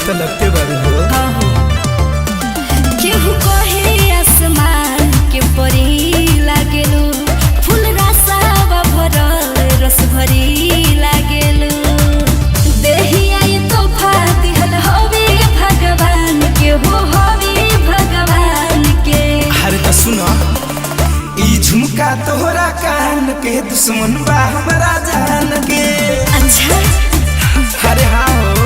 तो लगते बारू हो। केहू कहे आसमान के परी लागेलू, फूल रसावा भरल रस भरी लागेलू। देहिया ये तोहफा दिहल हवे भगवान के, हो हवे भगवान के। अरे तो सुनो, ई झुमका तोहरा कान के, दुश्मन बा हमरा जान के। अच्छा अरे हाँ हो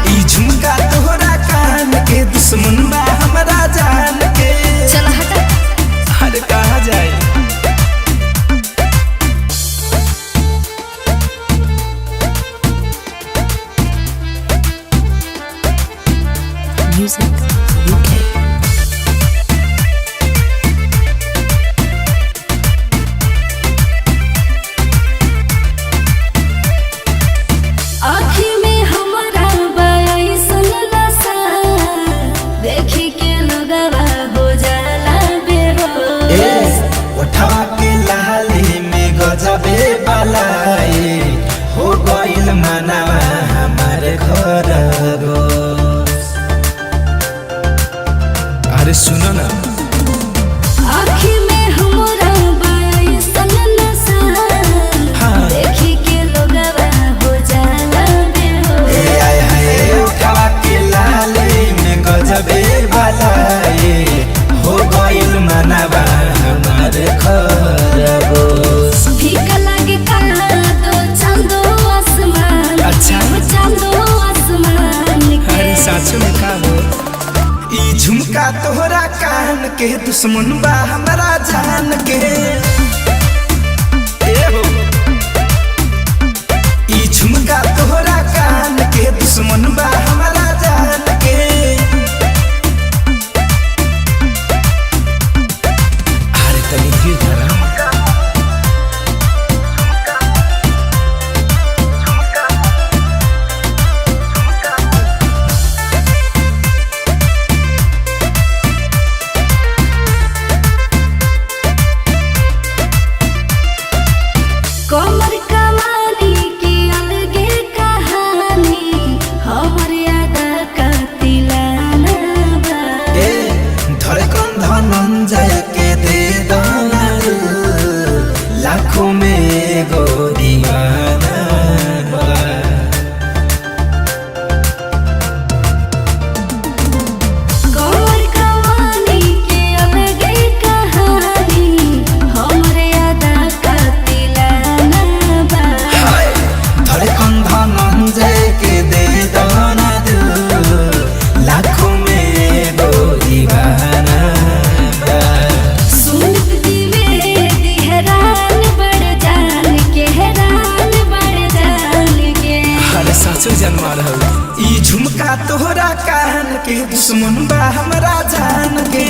ई झुमका तोहरा कान के, दुश्मन बा हमरा जान के। चल हटा। अरे कहाँ जाए म्यूजिक UK। आँखी में हमारा बयासन नशा, देखी के लगवा हो जाला बेहोश। उठवा के लाली में गजबे बलाई, हो गइल मनवा हमारे घर रोस। अरे सुनो ना, आँखी में हमारा बयासन नशा, हाँ। देखी के लगवा हो जाला बेहोश। आय हाय उठवा के लाली में गजबे बलाई, हो गइल मनवा हमारे घर रोस। फीका लागे काला दो चांदो आसमान, अच्छा। वो चांदो आसमान के। अरे सासु में का हो, ई झुमका तोहरा कान के, दुश्मन बा हमरा जान के। ए हो ई झुमका तोहरा कान के, दुश्मन बा हमरा जान के। अरे तनी धीर धरा। कमर कमानी की अलगे कहानी, हमर याद कतिलाना बा। ए धड़कन धनंजय के दे दाना, लाखों में एगो दीवाना बा। कमर कमानी की अलगे कहानी, हमर याद कतिलाना बा। हाय धड़कन धनंजय के दे दाना, लाखों में एगो दीवाना बा। सुनत द्विवेदी हैरान बड़ जान के, हैरान बड़ जान के। अरे सासु जन्मा रहो, ई झुमका तोहरा कान के, दुश्मन बा हमरा जान के।